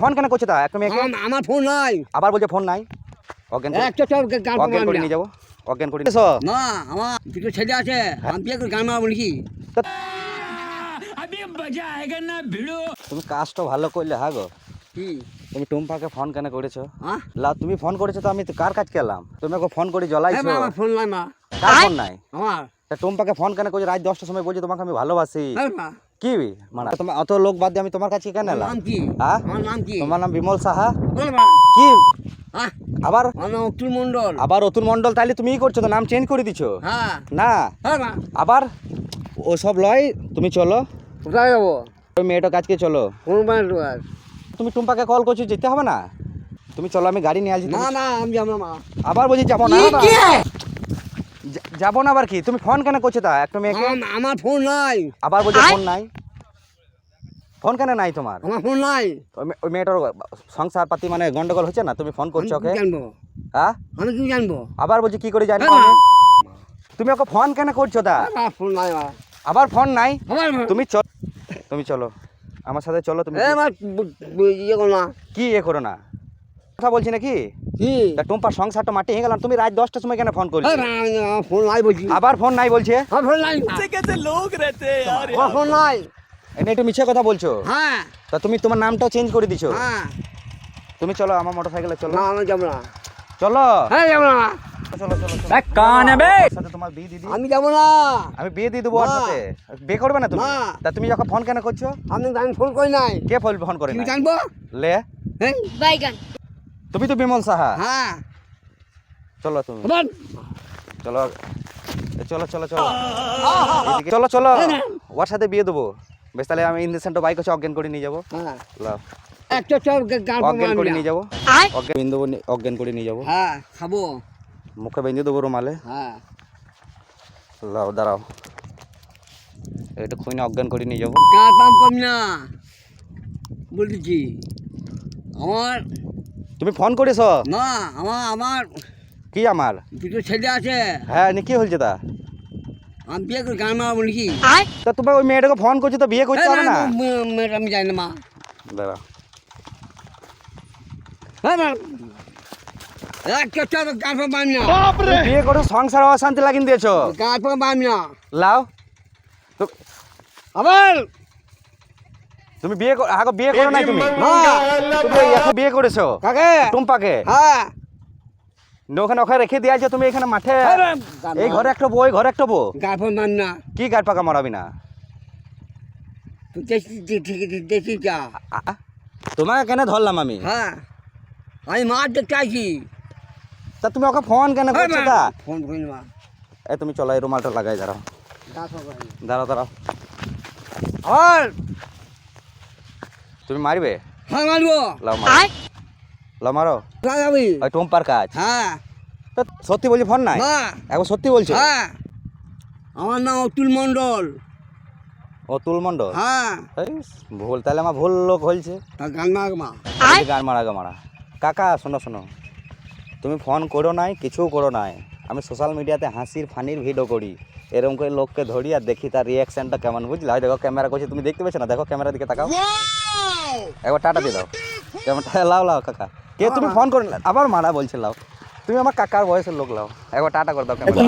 Phone কেন করছো তা একটা মেয়েকে? আমার ফোন নাই। আবার বলছে ফোন নাই। অজ্ঞান করে নিয়ে যাবো। অজ্ঞান করে না, আমার দুটো ছেলে আছে, আমি বিয়ে করে গান মারাবো নাকি? তুমি কাজটা ভালো করলে হ্যাঁ গো। কি তুমি টুম্পাকে ফোন কেন করেছো? হ্যাঁ? তুমি ফোন করেছো তো আমি কার কাজ করলাম? তুমি ওকে ফোন করে জ্বলাইছো। আমার ফোন নাই মা। কার ফোন নাই? আমার। তা টুম্পাকে ফোন কেন করছো রাত 10টার সময়? বলছো তোমাকে আমি ভালোবাসি। মা। কি মানে তোমার অত লোক বাদ দিয়ে আমি তোমার কাছে কেন এলাম? নাম কি? হ্যাঁ? আমার নাম কি? তোমার নাম বিমল সাহা? মা। কি হ্যাঁ? আবার? আমার নাম অতুল মন্ডল। আবার অতুল মন্ডল? তাইলে তুমি করছো তো নাম চেঞ্জ করে দিছো। হ্যাঁ। না হ্যাঁ মা। আবার ওসব লয়। তুমি চলো কোথায় যাবো? ওই মেয়েটার কাছকে চলো। কোন বাড়ি আর? তুমি টুম্পাকে কল করছো, যেতে হবে না? তুমি চলো, আমি গাড়ি নিয়ে আসি। না না, আমি যাবো না মা। আবার বলছি যাবো না। যাবো না আবার কি? তুমি ফোন কেন করছো তা একটা মেয়েকে? আমার ফোন নাই। আবার বলছে ফোন নাই। ফোন কেন নাই তোমার? আমার ফোন নাই। ওই মেয়েটার সংসার পাতি মানে গন্ডগোল হচ্ছে না, তুমি ফোন করছো ওকে? জানবো? হ্যাঁ? আমি কি জানবো? আবার বলছি কি করে জানবো? তুমি ওকে ফোন কেন করছো তা? আমার ফোন নাই মা। আবার ফোন নাই? তুমি চলো আমার সাথে চলো। তুমি ইয়ে করো না। কি করো না কথা বলছি নাকি? কি টুম্পার সংসারটা মাটি হয়ে গেলাম। তুমি রাত 10টার সময় কেন ফোন করছো? ফোন নাই বলছি। আবার ফোন নাই বলছে। আমার ফোন নাই। আমার ফোন নাই। এনে একটু মিছে কথা বলছো। হ্যাঁ। তা তুমি তোমার নামটাও চেঞ্জ করে দিছো। হ্যাঁ। তুমি চলো আমার মোটরসাইকেলে চলো। না, আমি যাবো না। চলো। হ্যাঁ, যাবো না। চলো চলো চলো। কান হবে। সাথে তোমার বিয়ে দিদি। আমি যাবো না। আমি বিয়ে দিয়ে দেবো ওর সাথে। বিয়ে করবে না তুমি? না। তা তুমি যখন ফোন কেন করছো? আমি ফোন করি নাই। কে ফোন করে তুমি না? জানবো? লে হ্যাঁ। বাইগান। তুমি তো বিমল সাহা। হ্যাঁ। চলো তুমি আবার চলো। চলো চলো চলো এদিকে চলো চলো। ওর সাথে বিয়ে দেবো। বেশ তাহলে আমি ইন্ডেসেন্ট বাইক হচ্ছে অজ্ঞান করে নিয়ে যাবো। হ্যাঁ। লাও। একটা চল গান অজ্ঞান করে নিয়ে যাবো। অজ্ঞান করে নিয়ে যাবো। হ্যাঁ, খাবো। মুখে বেঁধে দেবো রুমালে। হ্যাঁ। লাও দাঁড়াও, এটা খুঁজে অজ্ঞান করে নিয়ে যাবো। গান পাম কম না বলতেছি। আমার তুমি ফোন করেছো? না, আমার কি আমার? দুটো ছেলে আছে। হ্যাঁ কি হয়েছে তা? আমি বিয়ে করে গান মারাবো নাকি? তা তোমার ওই মেয়েটাকে ফোন করছো তো বিয়ে করতে হবে না? আমি জানি না মা। দাঁড়া। হ্যাঁ মা। একটা চল গান পাম না। বিয়ে করে সংসার অশান্তি লাগিয়ে দিয়েছো। গান পাম না। লাও। আবার তুমি বিয়ে আগে বিয়ে করো নাই তুমি? তুমি এখন বিয়ে করেছো কাকে? টুম্পাকে। হ্যাঁ। ওখানে রেখে দিয়েছো তুমি এখানে মাঠে। এই ঘরে একটা বউ, এই ঘরে একটা বউ। গান পাম না। কি গাড় পাকা মারাবি না? দেখি যা। তোমাকে কেন ধরলাম আমি? হ্যাঁ, আমি মাছ দেখতে আইছি। তা তুমি ওকে ফোন কেন করছো তা? ফোন করি মা। তুমি চলো, এই রুমালটা লাগাই। দাঁড়াও দাঁড়াও দাঁড়াও। আর তুমি মারবে? হ্যাঁ মারবো। লাও মারো, লাও মারো। লাগাবি? ওই টুম্পার কাজ। হ্যাঁ। তা সত্যি বলছি ফোন নাই? না। এখন সত্যি বলছো? হ্যাঁ, আমার নাম অতুল মন্ডল। অতুল মন্ডল? হ্যাঁ। ভুল, তাহলে আমার ভুল লোক হয়েছে। তা গান মার মা। গান মারা কাকা শোনো শোনো, তুমি ফোন করো নাই, কিছু করো নাই। আমি সোশ্যাল মিডিয়াতে হাসির ফানির ভিডিও করি। এরকম করে লোককে ধরি আর দেখি তার রিয়াকশনটা কেমন, বুঝলা? দেখো ক্যামেরা করছে, তুমি দেখতে পেয়েছো না? দেখো ক্যামেরার দিকে তাকাও, একবার টাটা দিয়ে দাও ক্যামেরাটা। লাও লাও কাকা। কে তুমি ফোন করে আবার মারা বলছে? লাও, তুমি আমার কাকার বয়সের লোক, লাও একবার টাটা করে দাও ক্যামেরা।